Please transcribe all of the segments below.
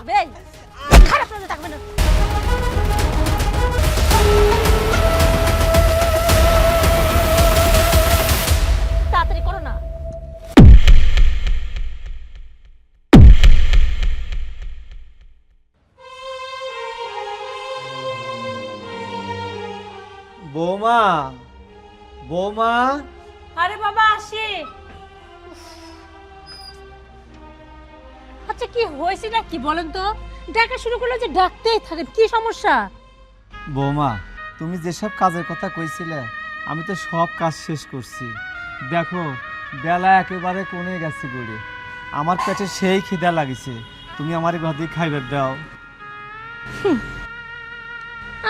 থাকবে এই খারাপ নজর থাকবে না তাড়াতাড়ি করো না বৌমা বৌমা আরে বাবা আসি আচ্ছা কি হয়েছে না কি বলেন তো ডাকা শুরু করলে যে ডাকতেই থাকেন কি সমস্যা বৌমা তুমি যেসব কাজের কথা কইছিলে আমি তো সব কাজ শেষ করছি দেখো বেলা একেবারে কোণে গেছে গড়ে আমার পেটে সেই খিদা লাগিছে তুমি আমার ঘরে খাইবার দাও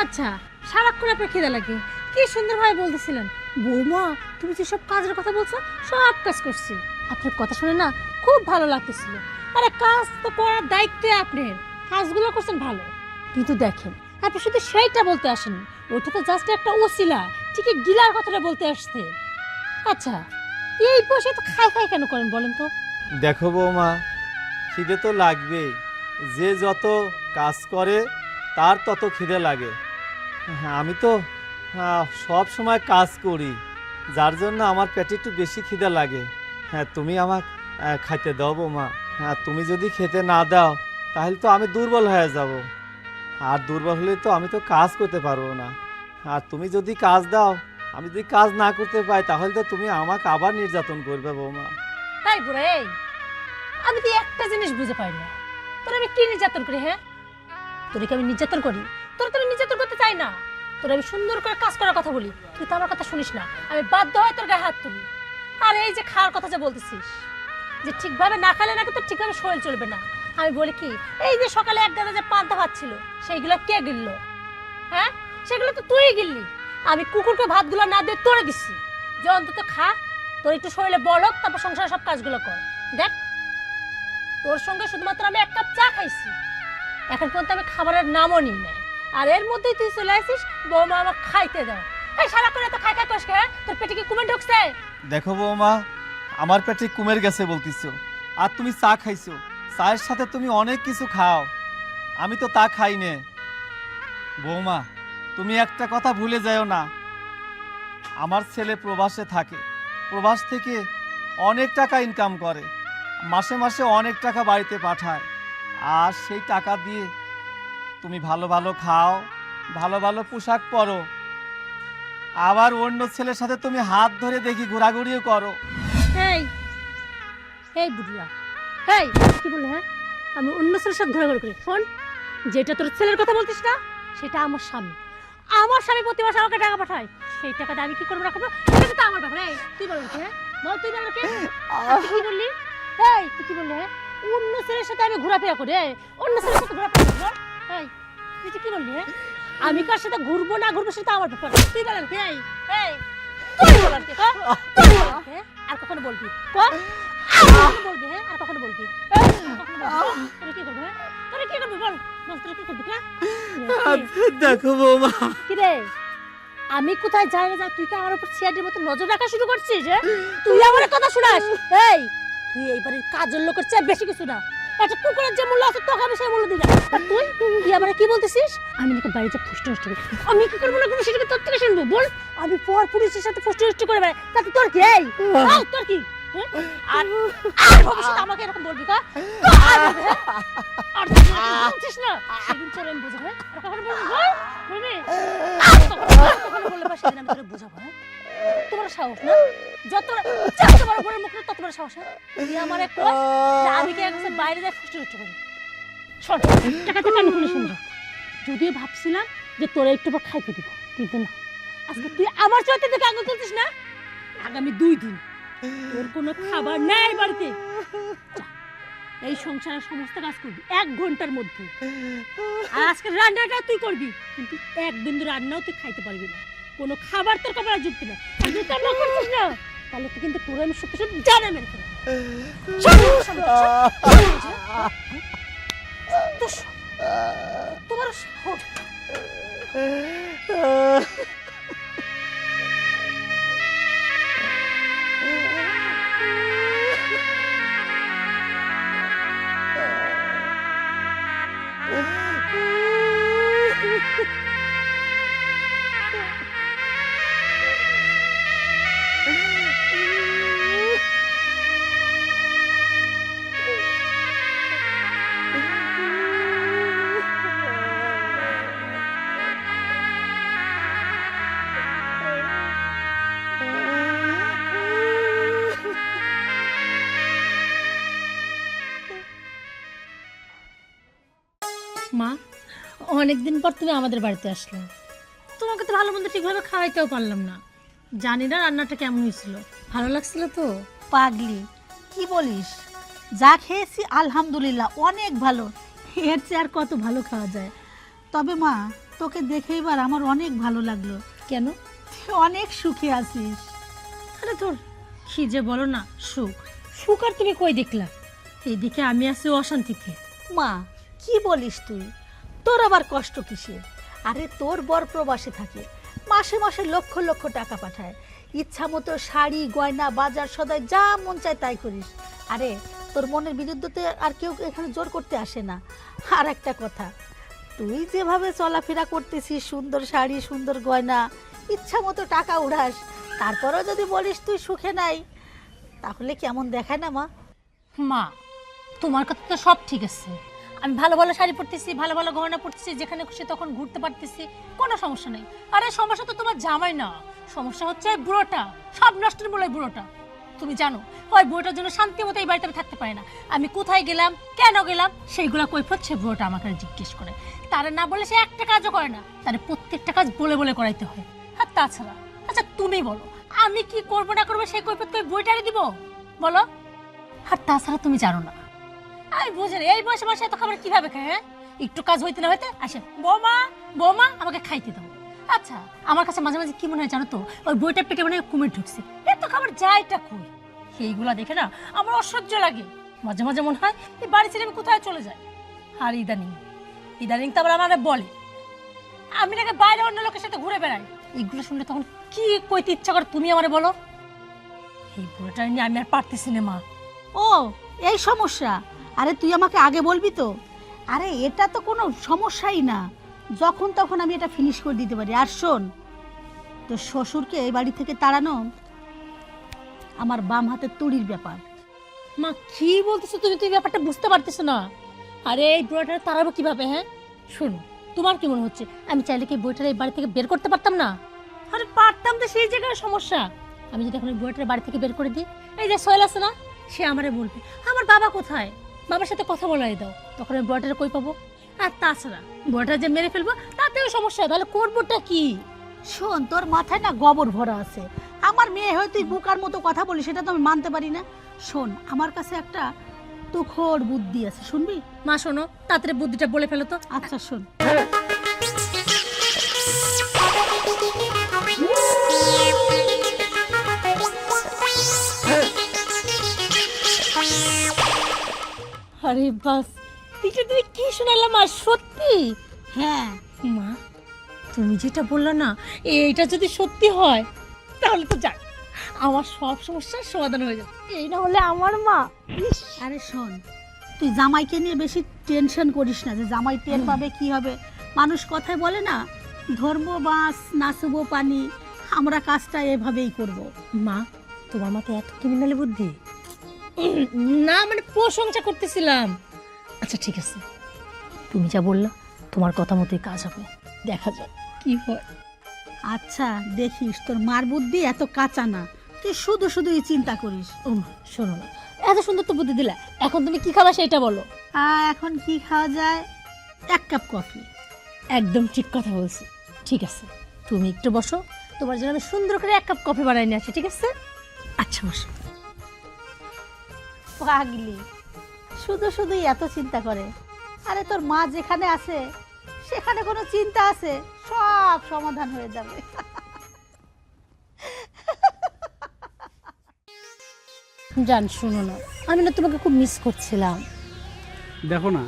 আচ্ছা সারাক্ষণ আপনার খিদা লাগে কি সুন্দরভাবে বলতেছিলেন বৌমা তুমি যে সব কাজের কথা বলছো সব কাজ করছি আপনার কথা শুনে না খুব ভালো লাগতেছিল আরে কাজ তো করার দায়িত্ব আপনার কাজগুলো করছেন ভালো কিন্তু দেখেন আপনি শুধু সেইটা বলতে আসেন ওটা তো জাস্ট একটা ওসিলা ঠিকই গিলার কথাটা বলতে আসছে আচ্ছা এই বসে তো খাই খাই কেন করেন বলেন তো দেখো বৌমা খিদে তো লাগবেই যে যত কাজ করে তার তত খিদে লাগে আমি তো সব সময় কাজ করি যার জন্য আমার পেটে একটু বেশি খিদে লাগে হ্যাঁ তুমি আমাকে খাইতে দাও বৌমা হ্যাঁ তুমি যদি খেতে না দাও তাহলে তো আমি দুর্বল হয়ে যাব আর দুর্বল হলে তো আমি তো কাজ করতে পারবো না আর তুমি যদি কাজ দাও আমি যদি কাজ না করতে পাই তাহলে তো তুমি আমাকে আবার নির্যাতন করবে বৌমা তাই বুড়া এই আমি তো একটা জিনিস বুঝে পাই না তোর আমি কি নির্যাতন করি হ্যাঁ তোর কি আমি নির্যাতন করি তোর তো আমি নির্যাতন করতে চাই না তোর আমি সুন্দর করে কাজ করার কথা বলি তুই তো আমার কথা শুনিস না আমি বাধ্য হয় তোর গায়ে হাত তুলি আর এই যে খাওয়ার কথা যে বলতেছিস যে ঠিকভাবে না খেলে নাকি তোর ঠিকভাবে শরীর চলবে না আমি বলি কি এই যে সকালে এক গাদা যে পান্তা ভাত ছিল সেইগুলো কে গিললো হ্যাঁ সেগুলো তো তুই গিললি আমি কুকুরকে ভাতগুলো না দিয়ে তোরে দিচ্ছি যে অন্তত খা তোর একটু শরীরে বল হোক তারপর সংসারের সব কাজগুলো কর দেখ তোর সঙ্গে শুধুমাত্র আমি এক কাপ চা খাইছি এখন পর্যন্ত আমি খাবারের নামও নিই না আর এর মধ্যেই তুই চলে আসিস বৌমা আমার খাইতে দাও এই সারাক্ষণ এত খাই খাই করিস কে তোর পেটে কি কুমির ঢুকছে দেখো বৌমা আমার পেটে কুমের গেছে বলতিছো আর তুমি চা খাইছো চায়ের সাথে তুমি অনেক কিছু খাও আমি তো তা খাই নে বৌমা তুমি একটা কথা ভুলে যাও না আমার ছেলে প্রবাসে থাকে প্রবাস থেকে অনেক টাকা ইনকাম করে মাসে মাসে অনেক টাকা বাড়িতে পাঠায় আর সেই টাকা দিয়ে তুমি ভালো ভালো খাও ভালো ভালো পোশাক পরো আবার অন্য ছেলের সাথে তুমি হাত ধরে দেখি ঘোরাঘুরিও করো এই এই বুড়িয়া এই কি বললে হ্যাঁ আমি অন্য ছেলের সাথে ঘোরাঘুরি করি শোন যেটা তোর ছেলের কথা বলতিস না সেটা আমার স্বামী প্রতি মাসে আমাকে টাকা পাঠায় সেই টাকাটা আমি কি করবো রাখবো সেটা তো আমার ব্যাপার এই তুই বল হ্যাঁ বল তুই বল কি কি বললি এই তুই কি বললি হ্যাঁ অন্য ছেলের সাথে আমি ঘোরাফেরা করি অন্য ছেলের সাথে ঘোরাফেরা করবো এই তুই কি বললি হ্যাঁ আমি কার সাথে ঘুরবো না ঘুরবো সেটা আমার ব্যাপার তুই বলেন কি এই এই তুই বলেন কি আর কখনো বলবি বলবি হ্যাঁ আর কখনো বলবি তোরা কি করবি তোরা কি করবি বল তোরা কি করবি দেখো বৌমা কি রে আমি কোথায় যাই না তুই কি আমার উপর সিআইডির মতো নজর রাখা শুরু করছিস তুই আমার কথা শুনাস এই তুই এই বাড়ির কাজের লোকের চেয়ে বেশি কিছু না একটা কুকুরের যে মূল্য আছে তোকে আমি সেই মূল্য দিই না আর তুই আবার কি বলতেছিস আমি নাকি বাড়িতে ফুষ্ট নষ্ট করি আমি কি করবো না কোনো সেটাকে তোর থেকে শুনবো বল আমি পর পুলিশের সাথে ফুষ্ট নষ্ট করে বেড়াই তাতে তোর কি এই তোর কি আর ভবিষ্যতে আমাকে এরকম বলবি কা আর বলছিস না সেদিন তোর আমি বুঝাবো আর কখনো বলবি বলবি কখনো বললে বা সেদিন আমি তোরে বুঝাবো হ্যাঁ তোমার সাহস না যত বড় বড় মুখ তত বড় সাহস তুই আমার এক আমি কি একসাথে বাইরে যাই ফুষ্ট নষ্ট করি শোন টাকাটা কান খুলে শুনবো যদিও ভাবছিলাম যে তোরা একটু পর খাইতে দিব কিন্তু না আজকে তুই আমার চোখে দিকে আঙুল তুলছিস না আগামী 2 দিন তোর কোনো খাবার নাই বাড়িতে এই সংসারের সমস্ত কাজ করবি 1 ঘন্টার মধ্যে আর আজকে রান্নাটা তুই করবি কিন্তু এক বিন্দু রান্নাও তুই খাইতে পারবি না কোনো খাবার তোর কপালে জুটবে না আর যদি রান্না করছিস না তাহলে তুই কিন্তু তোর আমি সত্যি সত্যি জানা মেরে তোমার মা, অনেকদিন পর তুমি আমাদের বাড়িতে আসলে, তোমাকে তো ভালো মন্দ ঠিকভাবে খাওয়াইতেও পারলাম না। জানি না রান্নাটা কেমন হয়েছিল, ভালো লাগছিল তো? পাগলি, কি বলিস? যা খেয়েছি আলহামদুলিল্লাহ অনেক ভালো, এর চেয়ে আর কত ভালো খাওয়া যায়। তবে মা, তোকে দেখে এবার আমার অনেক ভালো লাগলো। কেন? তুই অনেক সুখে আছিস। আরে তোর কি যে বলো না, সুখ সুখ আর তুমি কই দেখলা? এইদিকে আমি আছি অশান্তিতে। মা, কি বলিস তুই? তোর আবার কষ্ট কিসের? আরে তোর বর প্রবাসে থাকে, মাসে মাসে লক্ষ লক্ষ টাকা পাঠায়, ইচ্ছা মতো শাড়ি গয়না বাজার সদাই যা মন চায় তাই করিস। আরে তোর মনের বিরুদ্ধে আর কেউ এখানে জোর করতে আসে না। আর একটা কথা, তুই যেভাবে চলাফেরা করতেছিস, সুন্দর শাড়ি সুন্দর গয়না, ইচ্ছা মতো টাকা উড়াস, তারপরেও যদি বলিস তুই সুখে নাই, তাহলে কেমন দেখায় না মা? মা, তোমার কথা তো সব ঠিক আছে, আমি ভালো ভালো শাড়ি পরতেছি, ভালো ভালো গহনা পরতেছি, যেখানে খুশি তখন ঘুরতে পারতেছি, কোনো সমস্যা নেই। আরে সমস্যা তো তোমার জামাই না, সমস্যা হচ্ছে এই বুড়োটা, সব নষ্টের মূল ওই বুড়োটা। তুমি জানো ওই বুড়োটার জন্য শান্তি মতো এই বাড়িতে আমি থাকতে পারি না। আমি কোথায় গেলাম, কেন গেলাম, সেইগুলো কৈফিয়ত সে বুড়োটা আমাকে জিজ্ঞেস করে। তারা না বলে সে একটা কাজও করে না, তার প্রত্যেকটা কাজ বলে বলে করাইতে হয়। আর তাছাড়া, আচ্ছা তুমি বলো, আমি কি করবো না করবো সেই কৈফিয়ত ওই বুড়োটারে দিব বলো? আর তাছাড়া তুমি জানো না, আমি বুঝি না এই বয়সে বয়সে এত খাবার কিভাবে খায়। হ্যাঁ, একটু কাজ হইতে না হইতে আসে বৌমা বৌমা আমাকে খাইতে দাও। আচ্ছা, আমার কাছে মাঝে মাঝে কি মনে হয় জানো তো, ওই বইটার পেটে মনে হয় কুমির ঢুকছে, এত খাবার যায়টা কই। সেইগুলা দেখে না আমার অসহ্য লাগে, মাঝে মাঝে মনে হয় এই বাড়ি ছেড়ে আমি কোথায় চলে যাই। আর ইদানিং ইদানিং তো আবার আমার বলে আমি নাকি বাইরে অন্য লোকের সাথে ঘুরে বেড়াই। এইগুলো শুনলে তখন কি কইতে ইচ্ছা করে তুমি আমারে বলো? এই বুড়োটা নিয়ে আমি আর পারতেছি না মা। ও, এই সমস্যা? আরে তুই আমাকে আগে বলবি তো। আরে এটা তো কোনো সমস্যাই না, যখন তখন আমি এটা ফিনিশ করে দিতে পারি। আর শোন, তো শ্বশুরকে এই বাড়ি থেকে তাড়ানো আমার বাম হাতের তুড়ির ব্যাপার। মা কি বলতেছো তুমি? তুই ব্যাপারটা বুঝতে পারতেছো না। আরে এই বুড়োটা তাড়াবো কিভাবে? হ্যাঁ শোনো, তোমার কি মনে হচ্ছে আমি চাইলে কি বুড়োটার এই বাড়ি থেকে বের করতে পারতাম না? আরে পারতাম তো, সেই জায়গায় সমস্যা। আমি যদি এখন বুড়োটার বাড়ি থেকে বের করে দিই, এই যে সোহেল আছে না, সে আমারে বলবে আমার বাবা কোথায়, বাবার সাথে কথা বলাই দাও, তখন আমি বুড়োটারে কই পাবো? আর তাছাড়া বুড়োটা যে মেরে ফেলবো তাতেও সমস্যা, তাহলে করবোটা কি? শোন, তোর মাথায় না গোবর ভরা আছে। আমার মেয়ে হয়ে তুই বুকার মতো কথা বলিস, সেটা তো আমি মানতে পারি না। শোন, আমার কাছে একটা তুখোড় বুদ্ধি আছে, শুনবি? মা শোনো, তাড়াতাড়ি বুদ্ধিটা বলে ফেলো তো। আচ্ছা শোন। আরে বাস, তুমি কি শোনালাম? আর সত্যি? হ্যাঁ মা, তুমি যেটা বললা না, এইটা যদি সত্যি হয় তাহলে তো যাক, আমার সব সমস্যার সমাধান হয়ে যাবে। এই না হলে আমার মা। আরে শোন, তুই জামাইকে নিয়ে বেশি টেনশন করিস না, যে জামাই টের পাবে কি হবে। মানুষ কথায় বলে না, ধর্ম বাঁশ নাচবো পানি, আমরা কাজটা এভাবেই করব। মা, তোমার মাথায় এত ক্রিমিনালি বুদ্ধি? না মানে প্রশংসা করতেছিলাম। আচ্ছা ঠিক আছে, তুমি যা বললা তোমার কথা মতোই কাজ হবে, দেখা যাক কি হয়। আচ্ছা দেখিস, তোর মার বুদ্ধি এত কাঁচা না, তুই শুধু শুধুই চিন্তা করিস। ও মা শোনো না, এত সুন্দর তো বুদ্ধি দিলা, এখন তুমি কি খাবা সেটা বলো। এখন কি খাওয়া যায়? 1 কাপ কফি। একদম ঠিক কথা বলছি। ঠিক আছে, তুমি একটু বসো, তোমার জন্য আমি সুন্দর করে 1 কাপ কফি বানাই নিয়ে আসি, ঠিক আছে? আচ্ছা বসো। পাগলি, শুধু শুধুই এত চিন্তা করে। আরে তোর মা যেখানে আছে সেখানে কোনো চিন্তা আছে, সব সমাধান হয়ে যাবে। জান শোনো না, আমি না তোমাকে খুব মিস করছিলাম। দেখো না,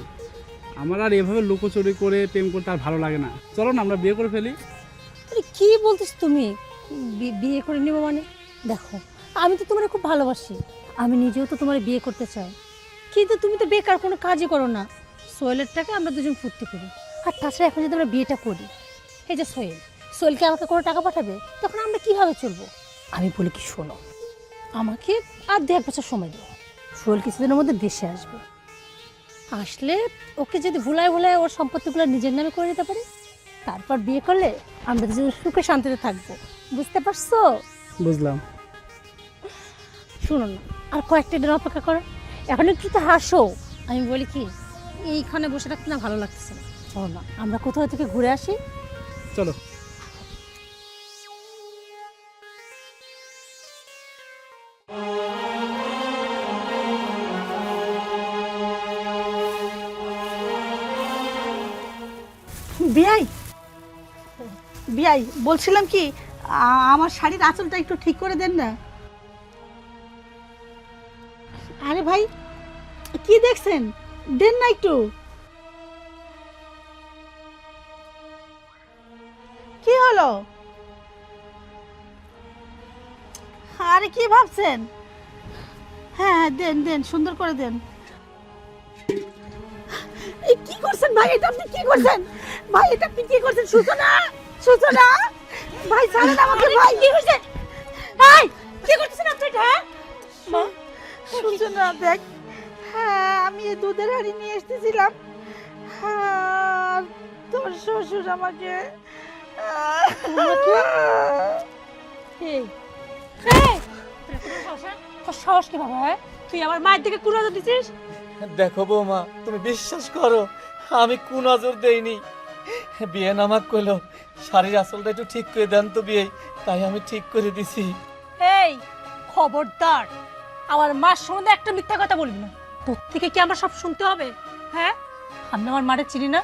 আমার আর এভাবে লুকোচুরি করে প্রেম করতে আর ভালো লাগে না। চলো না আমরা বিয়ে করে ফেলি। আরে কি বলছিস তুমি? বিয়ে করে নেবো মানে? দেখো, আমি তো তোমার খুব ভালোবাসি, আমি নিজেও তো তোমার বিয়ে করতে চাই, কিন্তু তুমি তো বেকার, কোনো কাজই করো না। সোহেলের টাকা আমরা দুজন ফুর্তি করি। আর তাছাড়া এখন যদি আমরা বিয়েটা করি, এই যে সোহেলকে আমাকে কোনো টাকা পাঠাবে, তখন আমরা কিভাবে চলবো? আমি বলি কি, শোনো, আমাকে আর 1.5 বছর সময় দাও। সোহেল কিছুদিনের মধ্যে দেশে আসবে, আসলে ওকে যদি ভুলায় ভুলায় ওর সম্পত্তিগুলো নিজের নামে করে নিতে পারি, তারপর বিয়ে করলে আমরা দুজন সুখে শান্তিতে থাকবো। বুঝতে পারছো? বুঝলাম। শুনো না, আর কয়েকটা দিন অপেক্ষা করো, এখন একটু তো হাসো। আমি বলি কি, এইখানে বসে থাকতে না ভালো লাগতেছে না, চলো না আমরা কোথাও থেকে ঘুরে আসি। চলো। বিয়াই বিয়াই বলছিলাম কি, আমার শাড়ির আঁচলটা একটু ঠিক করে দেন না। আরে ভাই কি দেখছেন, দেন না একটু। কি হলো? আরে কি ভাবছেন? হ্যাঁ দেন দেন, সুন্দর করে দেন। এই কি করছেন ভাই, এটা আপনি কি করছেন ভাই, এটা আপনি কি করছেন? সূচনা, সূচনা ভাই ছাড়েন আমাকে ভাই। কি হয়েছে ভাই, কি করছেন আপনি? হ্যাঁ মা, সূচনা দেখ, হ্যাঁ আমি এই দুধের হাঁড়ি নিয়ে এসেছিলাম, আর তোর শ্বশুর আমাকে এই তোর সাহস কি বাবা? তুই আমার মায়ের দিকে কোন নজর দিছিস? দেখো বৌমা, তুমি বিশ্বাস করো আমি কোন নজর দেইনি। বিয়ে নামাক কইলো শাড়ির আসলটা একটু ঠিক করে দেন তো বিয়ে, তাই আমি ঠিক করে দিছি। এই খবরদার আমার মার সম্বন্ধে একটা মিথ্যা কথা বলবি না। তোর থেকে কি আমার সব শুনতে হবে? হ্যাঁ, আমি আমার মারে চিনি না?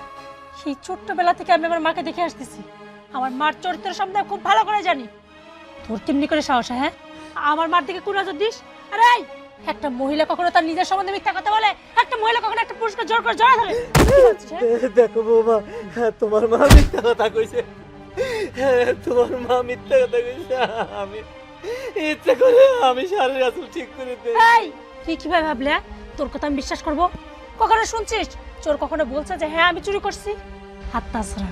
সেই ছোট্টবেলা থেকে আমি আমার মাকে দেখে আসতেছি, আমার মার চরিত্র সম্বন্ধে খুব ভালো করে জানি। তোর কেমনি করে সাহস? হ্যাঁ, আমার মার দিকে কোন নজর দিস? আরে এই, একটা মহিলা কখনো তার নিজের সম্বন্ধে মিথ্যা কথা বলে? একটা মহিলা কখনো একটা পুরুষকে জোর করে জড়া ধরে? কি বলছিস, হ্যাঁ? দেখো বৌমা, তোমার মা মিথ্যা কথা কইছে, তোমার মা মিথ্যা কথা কইছে। আমি ইচ্ছে করে আমি শাড়ির আসল ঠিক করে দেই। এই তুই কিভাবে ভাবলে তোর কথা আমি বিশ্বাস করব? কখনো শুনছিস চোর কখনো বলছে যে হ্যাঁ আমি চুরি করছি? হাত তাছাড়া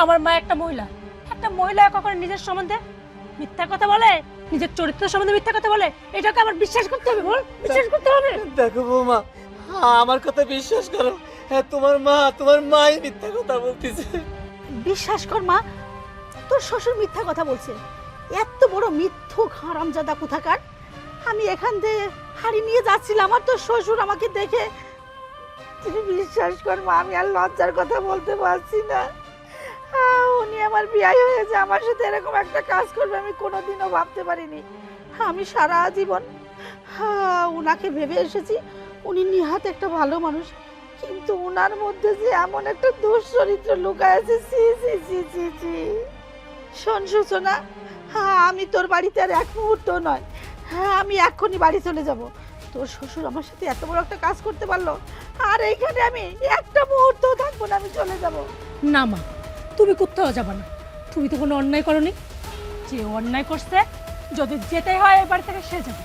আমার মা একটা মহিলা কখনো নিজের সম্বন্ধে মিথ্যা কথা বলে, নিজের চরিত্র সম্বন্ধে মিথ্যা কথা বলে? এটাকে আমার বিশ্বাস করতে হবে? বল, বিশ্বাস করতে হবে? দেখো বৌমা, আমার কথা বিশ্বাস করো, তোমার মাই মিথ্যা কথা বলতেছে। বিশ্বাস কর মা, তোর শ্বশুর মিথ্যা কথা বলছে। এত বড় মিথ্যুক হারামজাদা কোথাকার। আমি এখান থেকে হাড়ি নিয়ে যাচ্ছিলাম আর তোর শ্বশুর আমাকে দেখে, তুই বিশ্বাস কর মা, আমি আর লজ্জার কথা বলতে পারছি না। উনি আমার বিয়ে হয়েছে, আমার সাথে এরকম একটা কাজ করবে আমি কোনোদিনও ভাবতে পারিনি। আমি সারা জীবন উনাকে ভেবে এসেছি উনি নিহাত একটা ভালো মানুষ, কিন্তু উনার মধ্যে যে এমন একটা দুশ্চরিত্র লুকায় আছে, সি সি সি সি সি। শোন সূচনা, আমি তোর বাড়িতে আর এক মুহূর্ত নয়, আমি এক্ষুনি বাড়ি চলে যাব। তোর শ্বশুর আমার সাথে এত বড় একটা কাজ করতে পারলো, আর এইখানে আমি একটা মুহূর্ত থাকবো না, আমি চলে যাব। না মা, তুমি কোথাও যাবে না। তুমি তো কোনো অন্যায় করনি। যে অন্যায় করছে যদি যেতে হয় এই বাড়ি থেকে সে যাবে।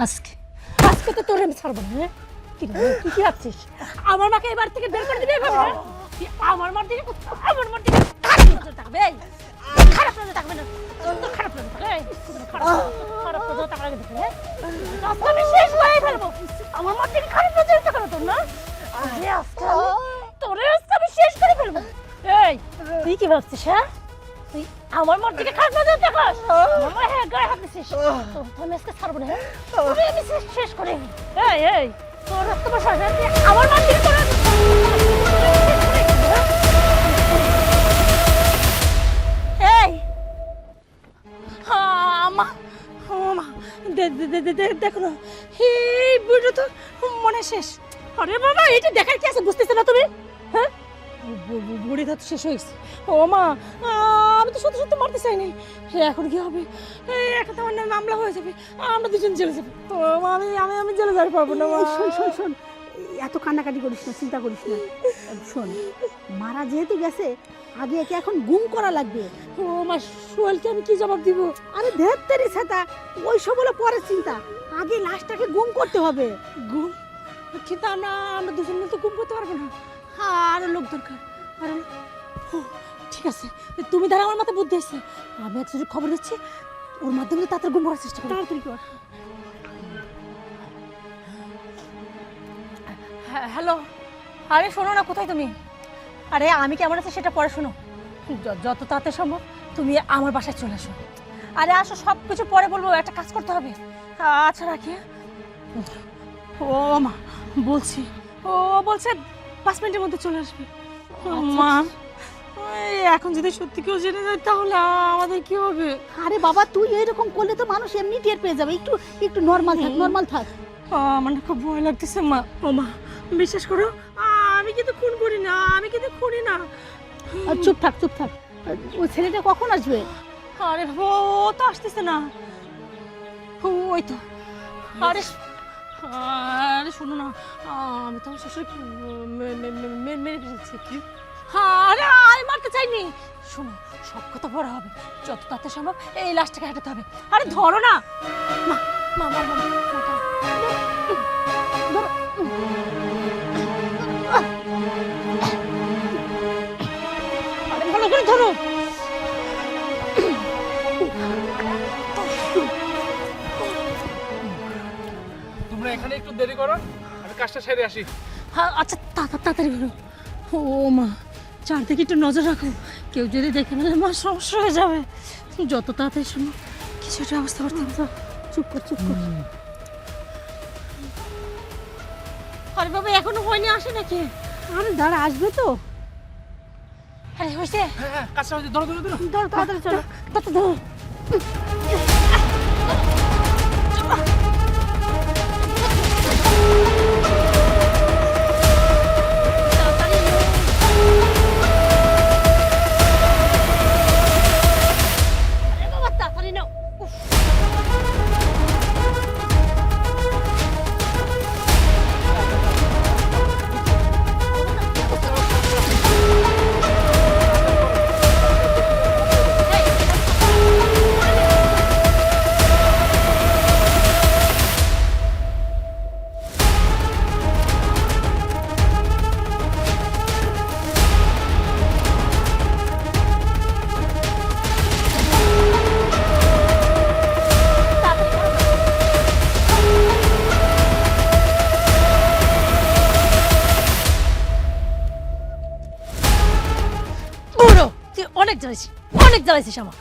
আজকে তো তোর আমি ছাড়বো না। হ্যাঁ, কি ভাবছিস আমার মাকে এই বাড়ি থেকে বের করে দিবি? আমার মার দিকে খারাপ নজর থাকবে? খারাপ নজর থাকবে না, খারাপ নজর থাকবে, খারাপ নজর থাকবে। আমি শেষ করে ফেলবো। আমার মার দিকে খারাপ নজর থাকবে তোর না? তোরে আজকে আমি শেষ করে ফেলবো। এই তুই কি ভাবছিস? হ্যাঁ, তুই আমার মার দিকে খারাপ নজর দেখাস? আমার হ্যাঁ গায়ে হাত দিছিস? আমি আজকে ছাড়বো না। হ্যাঁ, তোরে আমি শেষ করে। এই তোর রক্ত বসা আমার মার দিকে তোর এই আমা দেখো না, এই বুড়ো তো মনে শেষ। আরে বাবা, এটা দেখার কি আছে বুঝতেছ না তুমি? হ্যাঁ, বুড়ি তো শেষ হয়ে গেছে। ও মা, আমি তো সত্যি মারতে চাইনি। এখন কি হবে? একটা তো আমার নামে মামলা হয়ে যাবে, আমরা দুজন জেলে যাবো। ও মা, আমি জেলে যাই পারবো না। শোন শোন শোন, এত কান্নাকাটি করিস না, চিন্তা করিস না। শোন, মারা যেহেতু গেছে, আগে একে এখন গুম করা লাগবে। ও মা, সোহেলকে আমি কি জবাব দিব? আরে ধেত্তেরি ছাতা, ওই সব হলো পরের চিন্তা, আগে লাশটাকে গুম করতে হবে। গুম? কিন্তু আমরা দুজন মিলে তো গুম করতে পারবো না, আরো লোক দরকার। আরো ঠিক আছে, তুমি দ্বারা আমার মাথায় বুদ্ধি এসেছে। আমি একজনের খবর দিচ্ছি, ওর মাধ্যমে তাড়াতাড়ি গুম করার চেষ্টা করি। তাড়াতাড়ি কর। হ্যালো, আরে শোনো না, কোথায় তুমি? আরে আমি কেমন আছি সেটা পরে শোনো। যত তাড়াতাড়ি সম্ভব তুমি আমার বাসায় চলে আসো। আরে আসো, সব কিছু পরে বলবো, একটা কাজ করতে হবে। আচ্ছা রাখি। ও মা, বলছি ও বলছে 5 মিনিটের মধ্যে চলে আসবে। ও মা এখন যদি সত্যি কেউ জেনে যায় তাহলে আমাদের কি হবে? আরে বাবা, তুই এরকম করলে তো মানুষ এমনি টের পেয়ে যাবে। একটু একটু নর্মাল থাক। আমার না খুব ভয় লাগতেছে মা। ও মা, বিশ্বাস করো আমি কিন্তু খুন করি না, আর চুপ থাক। ওই ছেলেটা কখন আসবে? আরে বাবা, ও তো আসতেছে না। ওই তো। আরে শোনো না, আমি তো আমার শ্বশুর মেরে ফেলেছি। আরে আমি মারতে চাইনি। শোনো, সব কথা বড় হবে, যত তাড়াতাড়ি সম্ভব এই লাশটাকে হাঁটাতে হবে। আরে ধরো না মা, মা মা মা, আরে ভালো করে ধরো। তোমরা এখানে একটু দেরি করো, আমি কাজটা সেরে আসি। হ্যাঁ আচ্ছা, তাড়াতাড়ি করো। ও মা, চারদিকে একটু নজর রাখো, কেউ যদি দেখে নিলে মা সমস্যা হয়ে যাবে। যত তাড়াতাড়ি সম্ভব কিছু একটা ব্যবস্থা করতে হবে। চুপ কর। আরে বাবা, এখনো হয়নি, আসে নাকি? আরে দাঁড়া, আসবে তো। আরে হয়েছে, হ্যাঁ, কাজটা হচ্ছে, ধরো। ধর, তাড়াতাড়ি চলো। ধরো। তাড়াতাড়ি নাও। অনেক জ্বালাইছিস আমার।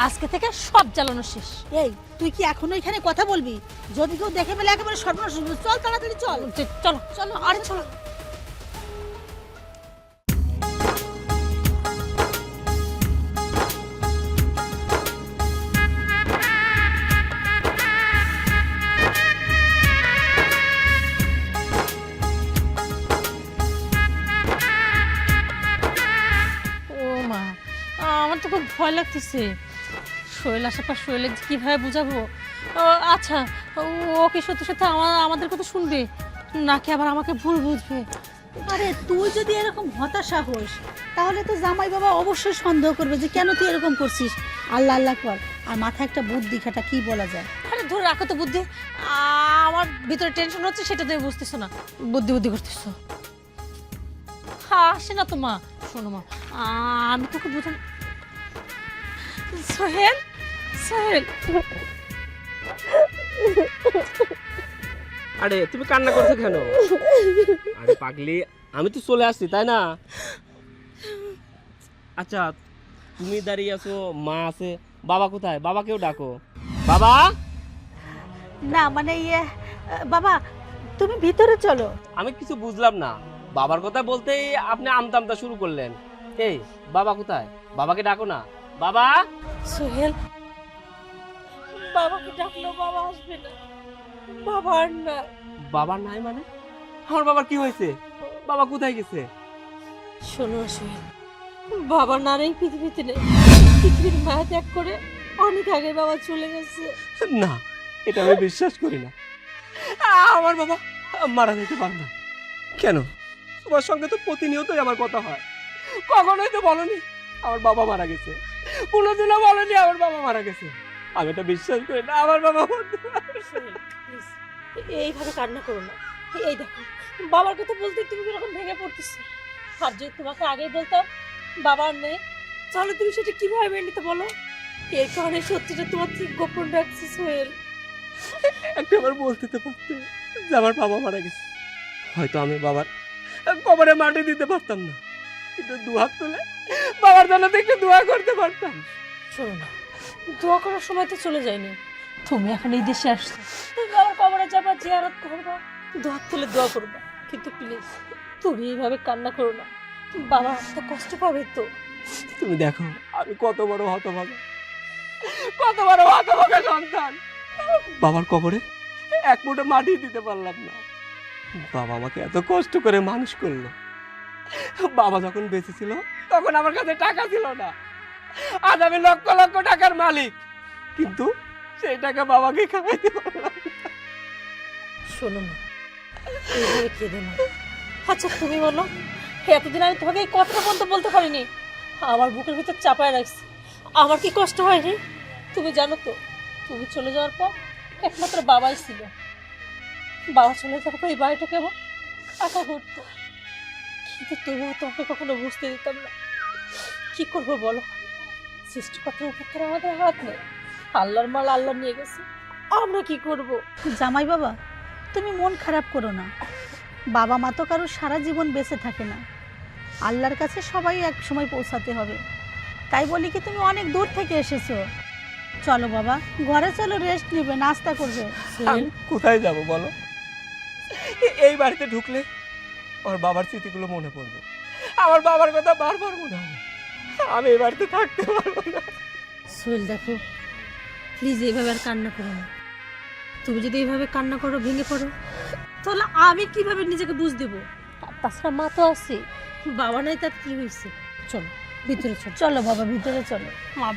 আজকে থেকে সব জ্বালানো শেষ। এই, তুই কি এখনো এখানে কথা বলবি? যদি কেউ দেখে ফেলে একেবারে সর্বনাশ হবে। চল তাড়াতাড়ি চল। চলো, আরে চলো। আমার তো খুব ভয় লাগতেছে। শৈল আসার পর শৈলে কিভাবে বুঝাবো? আচ্ছা, ও কি সত্যি সত্যি আমাদের কথা শুনবে, নাকি আবার আমাকে ভুল বুঝবে? আরে তুই যদি এরকম হতাশা হোস, তাহলে তো জামাই বাবা অবশ্যই সন্দেহ করবে যে কেন তুই এরকম করছিস। আল্লাহ কর, আর মাথায় একটা বুদ্ধি খাটা, কি বলা যায়? আরে ধরে রাখো তো বুদ্ধি। আমার ভিতরে টেনশন হচ্ছে, সেটা তুমি বুঝতেছো না, বুদ্ধি করতেছো। আসে না তো মা। শোনো মা, আমি তোকে বুঝান। সোহেল, আরে তুমি কান্না করছো কেন? আরে পাগলি, আমি তো চলে আসছি, তাই না? আচ্ছা, তুমি দাঁড়িয়ে আছো, মা আছে, বাবা কোথায়? বাবাকেও ডাকো। বাবা! না মানে বাবা, তুমি ভিতরে চলো। আমি কিছু বুঝলাম না, বাবার কথা বলতেই আপনি আমতা শুরু করলেন। এই, বাবা কোথায়? বাবাকে ডাকো না। বাবা! সোহেল, বাবাকে ডাকলো, বাবা আসবে না। বাবা আর না। বাবা নাই মানে? আমার বাবার কি হয়েছে? বাবা কোথায় গেছে? শোনো সোহেল, বাবা না এই পৃথিবীতে নেই। পৃথিবীর মায়া ত্যাগ করে অনেক আগে বাবা চলে গেছে। না, এটা আমি বিশ্বাস করি না। আমার বাবা মারা যেতে পারে না। কেন? তোমার সঙ্গে তো প্রতিনিয়তই আমার কথা হয়, কখনোই তো বলনি আমার বাবা মারা গেছে। কোনোদিনও বলনি আমার বাবা মারা গেছে। আমি এটা বিশ্বাস করি না, আমার বাবা এইভাবে কান্না করো না। এই দেখো, বাবার কথা বলতে তুমি কিরকম ভেঙে পড়তেছো। আর যদি তোমাকে আগেই বলতাম বাবা আর নেই, তাহলে তুমি সেটা কিভাবে মেনে নিতে বলো? এর কারণে সত্যিটা তোমার থেকে গোপন রাখছি সোহেল। একটা আমার বলতে তো পারতে যে আমার বাবা মারা গেছে। হয়তো আমি বাবার কবরে মাটি দিতে পারতাম না, কিন্তু দুহাত তুলে বাবার জন্য তো একটু দোয়া করতে পারতাম। শোনো না, দোয়া করার সময় তো চলে যায়নি। তুমি এখন এই দেশে আসছো, তুমি আমার কবরে যাবা, জিয়ারত করবা, দোয়া তুলে দোয়া করবা, কিন্তু প্লিজ তুমি এইভাবে কান্না করো না। বাবা তো কষ্ট পাবে তো। তুমি দেখো আমি কত বড় হতভাগা সন্তান। বাবার কবরে এক মুঠো মাটি দিতে পারলাম না। বাবা আমাকে এত কষ্ট করে মানুষ করলো। বাবা যখন বেঁচে ছিল তখন আমার কাছে টাকা ছিল না। আজ আমি লক্ষ লক্ষ টাকার মালিক, কিন্তু সেই টাকা বাবাকে খাওয়াইতে পারলাম না। শোনো না, এইভাবে কেঁদো না। আচ্ছা তুমি বলো, এতদিন আমি তোমাকে এই কথাটা পর্যন্ত বলতে পারিনি, আমার বুকের ভিতর চাপায় রাখছি। আমার কি কষ্ট হয়নি? তুমি জানো তো, তুমি চলে যাওয়ার পর একমাত্র বাবাই ছিল। বাবা চলে যাওয়ার পর এই বাড়িটা কেমন একা ঘুরতো, কিন্তু তবুও তোমাকে কখনো বুঝতে দিতাম না। কি করবো বলো, সৃষ্টিকর্তার উপর তো আমাদের হাত নেই। আল্লাহর মাল আল্লাহ নিয়ে গেছে, আমরা কি করব? জামাই বাবা, তুমি মন খারাপ করো না। বাবা মা তো কারো সারা জীবন বেঁচে থাকে না, আল্লাহর কাছে সবাই এক সময় পৌঁছাতে হবে। তাই বলি কি তুমি অনেক দূর থেকে এসেছো, চলো বাবা ঘরে চলো, রেস্ট নেবে, নাস্তা করবে। আমি কোথায় যাব বলো? এই বাড়িতে ঢুকলে আমার বাবার স্মৃতিগুলো মনে পড়বে, আমার বাবার কথা বারবার মনে হবে। আমি এই বাড়িতে থাকতে পারবো না। সোহেল দেখো, প্লিজ এইভাবে আর কান্না করো না। তুমি যদি এইভাবে কান্না করো, ভেঙে পড়ো, তাহলে আমি কিভাবে নিজেকে বুঝ দেবো? আর তাছাড়া মা তো আছে, বাবা নাই, তার কি হয়েছে? চলো ভিতরে চলো। চলো বাবা ভিতরে চলো। মা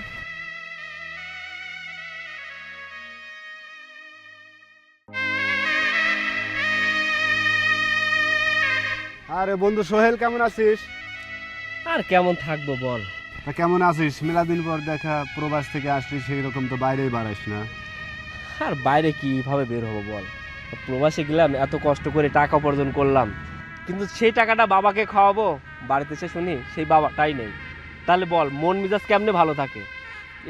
আরে বন্ধু সোহেল, কেমন আছিস? আর কেমন থাকবো বল? তা কেমন আছিস? মেলাদিন পর দেখা, প্রবাস থেকে আসলি, সেই রকম তো বাইরেই বাড়াইস না। আর বাইরে কিভাবে বের হবো বল? প্রবাসে গেলাম, এত কষ্ট করে টাকা উপার্জন করলাম, কিন্তু সেই টাকাটা বাবাকে খাওয়াবো, বাড়িতে এসে শুনি সেই বাবাটাই নেই। তাহলে বল মন মেজাজ কেমনে ভালো থাকে?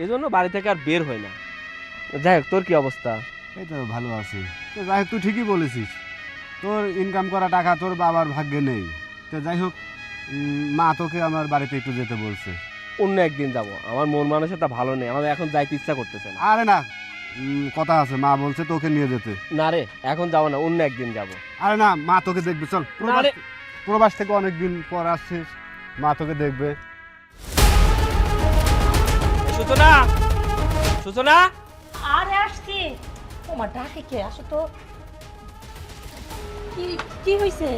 এই জন্য বাড়ি থেকে আর বের হয় না। যাই হোক, তোর কি অবস্থা? এই তো ভালো আছি। তো যাই হোক, তুই ঠিকই বলেছিস, তোর ইনকাম করা টাকা তোর বাবার ভাগ্যে নেই। তো যাই হোক, মা তোকে আমার বাড়িতে একটু যেতে বলছে। অন্য একদিন যাব, আমার মন মানসিকতা ভালো নেই, আমার এখন যাইতে ইচ্ছা করতেছে না। আরে না, কথা আছে, মা বলছে তোকে নিয়ে যেতে। না রে, এখন যাবো না, অন্য একদিন যাব। আরে না, মা তোকে দেখবে, চল। না রে। প্রবাস থেকে অনেকদিন পর আসছিস, মা তোকে দেখবে। সূচনা, সূচনা। আরে আসছি। তোমার ডাকে কে? আসো তো। কি কি হয়েছে?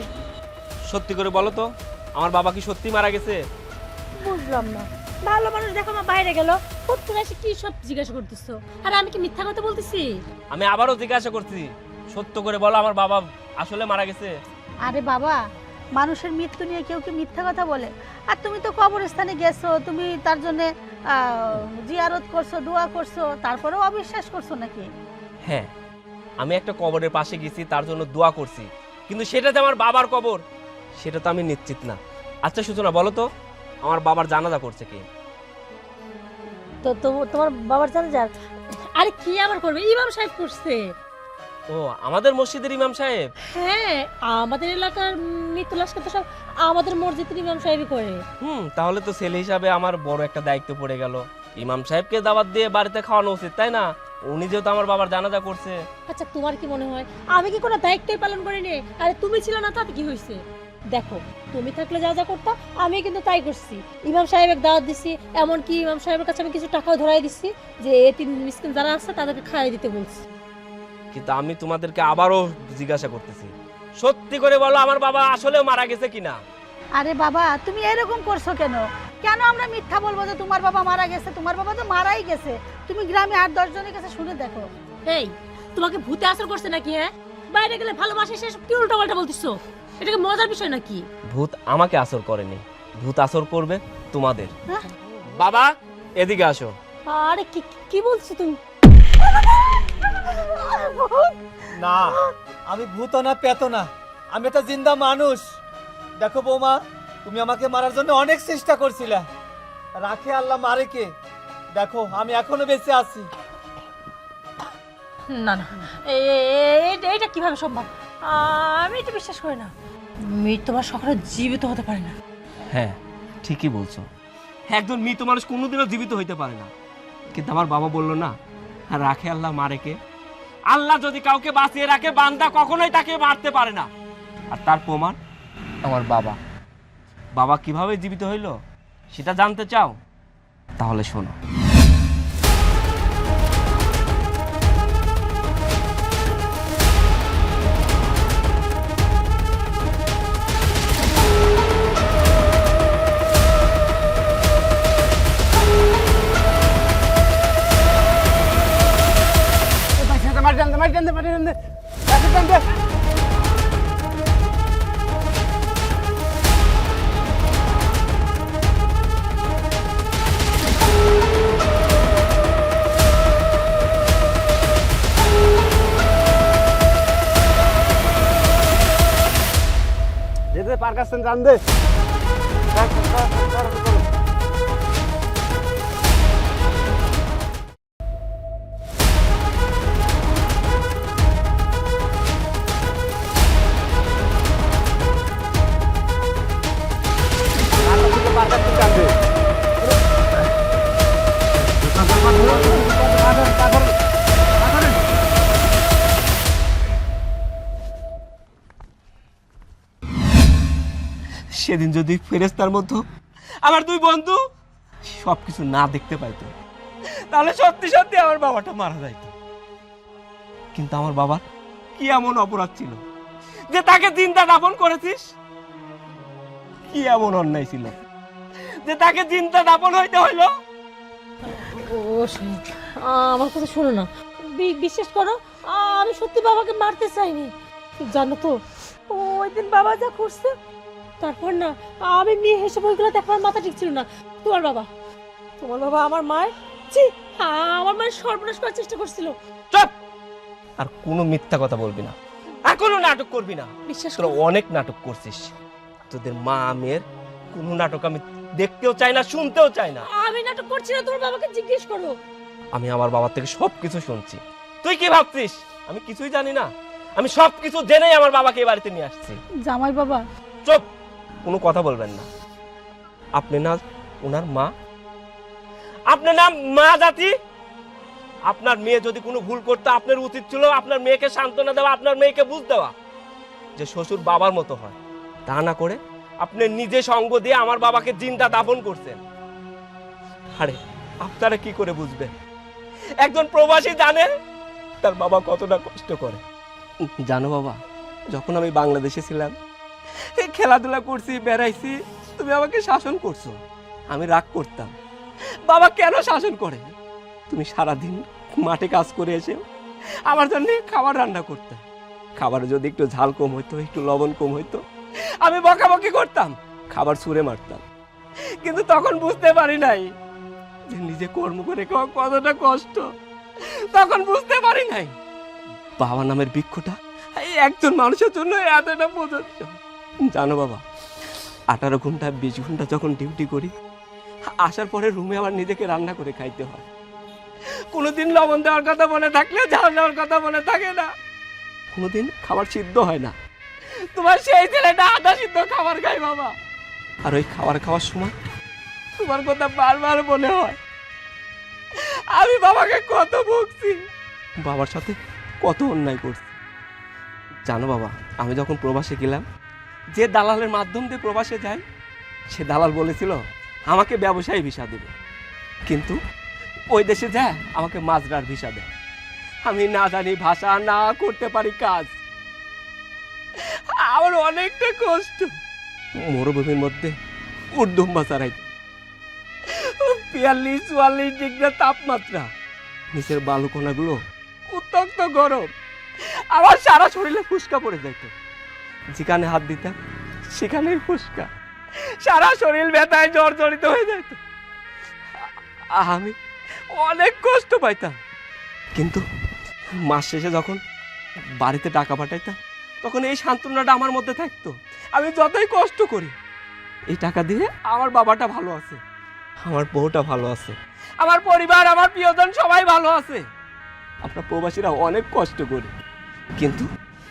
সত্যি করে বলো তো, আমার বাবা কি সত্যি মারা গেছে? বুঝলাম না। ভালো মানুষ দেখো আমার বাইরে গেল, খুব করে এসে কি সব জিজ্ঞাসা করতেছো? আর আমি কি মিথ্যা কথা বলতেছি? আমি আবারও জিজ্ঞাসা করছি, সত্য করে বলো আমার বাবা আসলে মারা গেছে? আরে বাবা, মানুষের মৃত্যু নিয়ে কেউ কি মিথ্যা কথা বলে? আর তুমি তো কবরস্থানে গেছো, তুমি তার জন্য জিয়ারত করছো, দোয়া করছো, তারপরেও অবিশ্বাস করছো নাকি? হ্যাঁ, আমি একটা কবরের পাশে গেছি, তার জন্য দোয়া করছি, কিন্তু সেটা যে আমার বাবার কবর সেটা তো আমি নিশ্চিত না। আচ্ছা সূচনা, বলো তো আমার বাবার জানাজা করছে কে? তো তোমার বাবার জানাজা? আরে কি আবার করবে, ইমাম সাহেব করছে। ও, আমাদের মসজিদের ইমাম সাহেব? হ্যাঁ, আমাদের এলাকার মৃত্যু লাশ তো সব আমাদের মসজিদের ইমাম সাহেবই করে। তাহলে তো ছেলে হিসাবে আমার বড় একটা দায়িত্ব পড়ে গেল। ইমাম সাহেবকে দাওয়াত দিয়ে বাড়িতে খাওয়ানো উচিত, তাই না? উনি যেহেতু আমার বাবার জানাজা করছে। আচ্ছা তোমার কি মনে হয় আমি কি কোনো দায়িত্বই পালন করিনি? আরে তুমি ছিল না, তাতে কি হয়েছে? দেখো, তুমি থাকলে যা যা করতা আমি কিন্তু তাই করছি। ইমাম সাহেবের দাওয়াত দিছি, এমনকি ইমাম সাহেবের কাছে আমি কিছু টাকাও ধরাই দিচ্ছি, যে এতিম মিসকিন যারা আছে তাদেরকে খাইয়ে দিতে বলছি। কিন্তু আমি তোমাদেরকে আবারও জিজ্ঞাসা করতেছি, সত্যি করে বলো আমার বাবা আসলেও মারা গেছে কিনা? আরে বাবা, তুমি এরকম করছো কেন? কেন আমরা মিথ্যা বলবো যে তোমার বাবা মারা গেছে? তোমার বাবা তো মারাই গেছে। তুমি গ্রামে 8-10 জনের কাছে শুনে দেখো। এই, তোমাকে ভূতে আসর করছে নাকি? হ্যাঁ, বাইরে গেলে ভালোবাসে সেসব কি উল্টো পাল্টা বলতেছো? এটা কি মজার বিষয় নাকি? ভূত আমাকে আসর করেনি, ভূত আসর করবে তোমাদের। হ্যাঁ? বাবা এদিকে আসো। আরে কি কি বলছো তুমি? না, আমি ভূত না, পেত না, আমি একটা জিন্দা মানুষ। দেখো বৌমা, তুমি আমাকে মারার জন্য অনেক চেষ্টা করছিলে, রাখে আল্লাহ মারে কে। দেখো আমি এখনো বেঁচে আছি। না না, এটা কিভাবে সম্ভব? আমি এটা বিশ্বাস করি না। মৃত্যু মানুষ কখনো জীবিত হতে পারে না। হ্যাঁ, ঠিকই বলছো, একজন মৃত মানুষ কোনোদিনও জীবিত হইতে পারে না। কিন্তু আমার বাবা বললো না, রাখে আল্লাহ মারে কে। আল্লাহ যদি কাউকে বাঁচিয়ে রাখে, বান্দা কখনোই তাকে মারতে পারে না। আর তার প্রমাণ আমার বাবা। বাবা কিভাবে জীবিত হইল সেটা জানতে চাও? তাহলে শোনো। যেতে পার কাছেন জান দে। সেদিন যদি ফেরেশতার মধ্যে আমার দুই বন্ধু সবকিছু না দেখতে পাইতো, তাহলে সত্যি সত্যি আমার বাবাটা মারা যাইতো। কিন্তু আমার বাবার কি এমন অপরাধ ছিল যে তাকে জিন্দা দাফন করেছিস? কি এমন অন্যায় ছিল যে তাকে জিন্দা দাফন হইতে হইলো? ও শোনো, আমার কথা শোনো না, বিশ্বাস করো, আমি সত্যি বাবাকে মারতে চাইনি। জানো তো ওই দিন বাবা যা করছে, তারপর না আমি মেয়ে হিসেবে ওইগুলো দেখার মাথা ঠিক ছিল না। তোমার বাবা আমার মায়ের আমার মায়ের সর্বনাশ করার চেষ্টা করছিল। চুপ! আর কোনো মিথ্যা কথা বলবি না, আর কোনো নাটক করবি না। বিশ্বাস তোরা করো, অনেক নাটক করছিস। তোদের মা মেয়ের কোনো নাটক আমি দেখতেও চাই না, শুনতেও চাই না। আমি নাটক করছি না, তোমার বাবাকে জিজ্ঞেস করো। আমি আমার বাবার থেকে সবকিছু শুনছি। তুই কি ভাবছিস আমি কিছুই জানি না? আমি সবকিছু জেনেই আমার বাবাকে এই বাড়িতে নিয়ে আসছি। জামাই বাবা, চুপ! কোনো কথা বলবেন না। আপনি না ওনার মা, আপনি না মা জাতি। আপনার মেয়ে যদি কোনো ভুল করতো, আপনার উচিত ছিল আপনার মেয়েকে সান্ত্বনা দেওয়া, আপনার মেয়েকে বুঝ দেওয়া যে শ্বশুর বাবার মতো হয়। তা না করে আপনি নিজে সঙ্গ দিয়ে আমার বাবাকে জিন্দা দাফন করছেন। আরে আপনারা কি করে বুঝবেন? একজন প্রবাসী জানে তার বাবা কতটা কষ্ট করে। জানো বাবা, যখন আমি বাংলাদেশে ছিলাম, এই খেলাধুলা করছি, বেড়াইছি, তুমি আমাকে শাসন করছো। আমি রাগ করতাম, বাবা কেন শাসন করে? তুমি সারাদিন মাঠে কাজ করে এসে আমার জন্য খাবার রান্না করতে, খাবারে যদি একটু ঝাল কম হইতো, একটু লবণ কম হইতো, আমি বকাবকি করতাম, খাবার ছুঁড়ে মারতাম। কিন্তু তখন বুঝতে পারি নাই যে নিজে কর্ম করে খাওয়া কতটা কষ্ট। তখন বুঝতে পারি নাই বাবা নামের বৃক্ষটা এই একজন মানুষের জন্য এতটা প্রযোজ্য। জানো বাবা, 18 ঘন্টা 20 ঘন্টা যখন ডিউটি করি, আসার পরে রুমে আবার নিজেকে রান্না করে খাইতে হয়। কোনোদিন লবণ দেওয়ার কথা মনে থাকলে ঝাল দেওয়ার কথা মনে থাকে না, কোনোদিন খাবার সিদ্ধ হয় না। তোমার সেই ছেলেটা আধা সিদ্ধ খাবার খায় বাবা। আর ওই খাবার খাওয়ার সময় তোমার কথা বারবার মনে হয়। আমি বাবাকে কত বকছি, বাবার সাথে কত অন্যায় করছি। জানো বাবা, আমি যখন প্রবাসে গেলাম, যে দালালের মাধ্যম দিয়ে প্রবাসে যাই, সে দালাল বলেছিল আমাকে ব্যবসায়ী ভিসা দেবে, কিন্তু ওই দেশে যায় আমাকে মাজরার ভিসা দেয়। আমি না জানি ভাষা, না করতে পারি কাজ, আমার অনেকটা কষ্ট। মরুভূমির মধ্যে উর্দুম্বা চারাই, 42-44 ডিগ্রি তাপমাত্রা, নিচের বালুকণাগুলো উত্তপ্ত গরম, আমার সারা শরীরে ফুসকা পড়ে যাইত। যেখানে হাত দিতাম সেখানেই ফুসকা, সারা শরীর ব্যথায় জর্জরিত হয়ে যাইত। আমি অনেক কষ্ট পাইতাম। কিন্তু মাস শেষে যখন বাড়িতে টাকা পাঠাইতাম, তখন এই সান্ত্বনাটা আমার মধ্যে থাকতো। আমি যতই কষ্ট করি, এই টাকা দিয়ে আমার বাবাটা ভালো আছে, আমার বউটা ভালো আছে, আমার পরিবার, আমার প্রিয়জন সবাই ভালো আছে। আমরা প্রবাসীরা অনেক কষ্ট করি, কিন্তু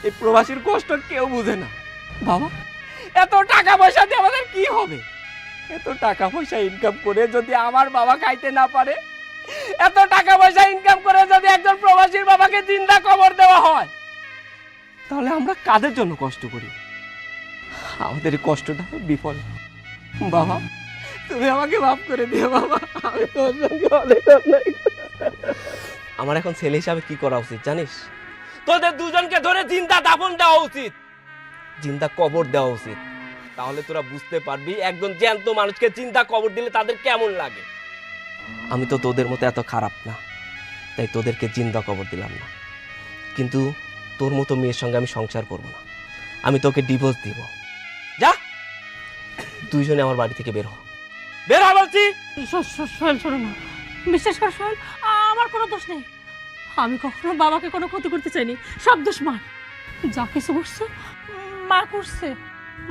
এই প্রবাসীর কষ্ট কেউ বুঝে না। বাবা, এত টাকা পয়সা দিয়ে আমাদের কি হবে? এত টাকা পয়সা ইনকাম করে যদি আমার বাবা খাইতে না পারে, এত টাকা পয়সা ইনকাম করে যদি একজন প্রবাসীর বাবাকে জিন্দা কবর দেওয়া হয়, তাহলে আমরা কাদের জন্য কষ্ট করি? আমাদের এই কষ্টটা বিফল, বাবা তুমি আমাকে মাফ করে দিও বাবা, আমি তোর সঙ্গে অনেক অন্যায় আমার এখন ছেলে হিসাবে কি করা উচিত জানিস? তোদের দুজনকে ধরে জিন্দা দাফন দেওয়া উচিত, জিন্দা কবর দেওয়া উচিত। তাহলে তোরা বুঝতে পারবি একজন জ্যান্ত মানুষকে জিন্দা কবর দিলে তাদের কেমন লাগে। আমি তো তোদের মতো এত খারাপ না, তাই তোদেরকে জিন্দা কবর দিলাম না। কিন্তু তোর মতো মেয়ের সঙ্গে আমি সংসার করব না, আমি তোকে ডিভোর্স দিব। যা দুইজনে আমার বাড়ি থেকে বের হ, বের হ বলছি। সোহেল শোনো না, বিশ্বাস কর সোহেল, আমার কোনো দোষ নেই। আমি কখনো বাবাকে কোনো ক্ষতি করতে চাইনি, সব দোষ মা। যা কিছু করছে মা করছে।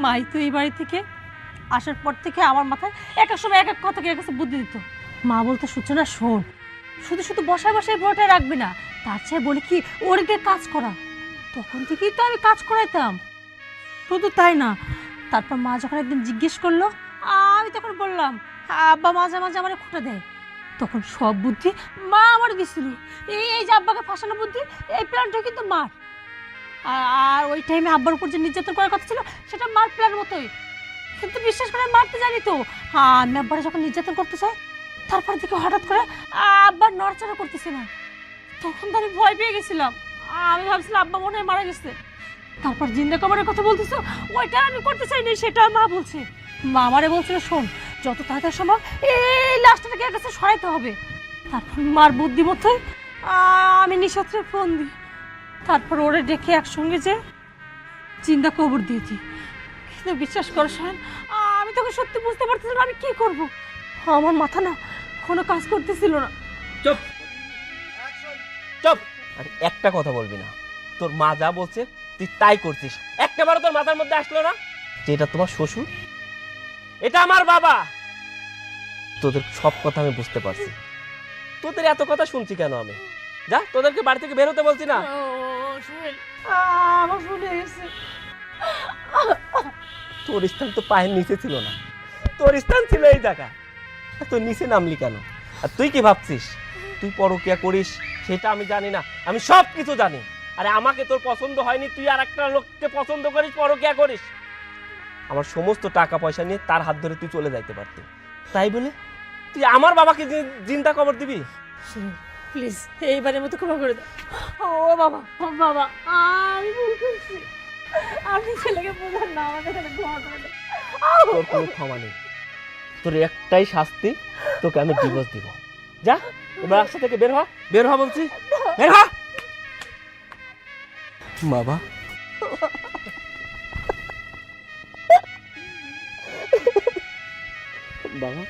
মাই তো এই বাড়ি থেকে আসার পর থেকে আমার মাথায় এক এক সময় এক এক কথা কাছে বুদ্ধি দিত। মা বলতো সূচনা শোন, শুধু শুধু বসায় বসায় বড়টা রাখবি না, তার চেয়ে বলি কি ওর দিয়ে কাজ করা। তখন থেকেই তো আমি কাজ করাইতাম। শুধু তাই না, তারপর মা যখন একদিন জিজ্ঞেস করলো, আমি তখন বললাম আব্বা মাঝে মাঝে আমার খোঁটা দেয়। তখন সব বুদ্ধি মা আমার দিছিল। এই যে আব্বাকে ফাঁসানো বুদ্ধি, এই প্ল্যানটা কিন্তু মার। আর ওই টাইমে আব্বার উপর যে নির্যাতন করার কথা ছিল সেটা মার প্ল্যান মতোই। কিন্তু বিশ্বাস করে মারতে জানি তো। আমি আব্বারে যখন নির্যাতন করতে চাই, তারপর দেখি হঠাৎ করে আব্বার নড়াচড়া করতেছে না। তখন তো আমি ভয় পেয়ে গেছিলাম, আমি ভাবছিলাম আব্বা মনে হয় মারা গেছে। তারপর জিন্দা কবরের কথা বলতেছো, ওইটা আমি করতে চাইনি, সেটা মা বলছে। মা আমারে বলছিল শোন, যত তাড়াতাড়ি সম্ভব এই লাশটাকে কাছে সরাইতে হবে। তারপর মার বুদ্ধিমত্তায় আমি নিশাত্রে ফোন দিই, তারপর ওরে ডেকে একসঙ্গে যে জিন্দা কবর দিয়েছি। কিন্তু বিশ্বাস করো সোহেল, আমি তোকে সত্যি বুঝতে পারতেছিলাম আমি কি করব। আমার মাথা না কোনো কাজ করতেছিল না। চুপ চুপ, আর একটা কথা বলবি না। তোর মা যা বলছে তুই তাই করছিস। একটাবারও তোর মাথার মধ্যে আসলো না যে এটা তোমার শ্বশুর, এটা আমার বাবা? তোদের সব কথা আমি বুঝতে পারছি, তোদের এত কথা শুনছি কেন আমি? যা, তোদেরকে বাড়ি থেকে বের হতে বলছি না? সোহেল, আমার ভুল হয়ে গেছে। তোর স্থান তো পায়ের নিচে ছিল না, তোর স্থান ছিল এই জায়গা। তোর নিচে নামলি কেন? আর তুই কি ভাবছিস তুই পরকিয়া করিস সেটা আমি জানি না? আমি সব কিছু জানি। আরে আমাকে তোর পছন্দ হয়নি, তুই আর একটা লোককে পছন্দ করিস, পরকিয়া করিস। আমার সমস্ত টাকা পয়সা নিয়ে তার হাত ধরে তুই চলে যাইতে পারতি, তাই বলে তুই আমার বাবাকে জিন্দা কবর দিবি? প্লিজ এইবারের মতো ক্ষমা করে দাও। ও বাবা, ও বাবা, আমি ভুল করছি। আপনি ছেলেকে বোঝান না, আমাকে তাহলে ক্ষমা করে দাও। তোর কোনো ক্ষমা নেই, তোর একটাই শাস্তি, তোকে আমি ডিভোর্স দিব। যা এবার রাস্তা থেকে বের হ, বের হ বলছি, বের হ। বাবা বাবা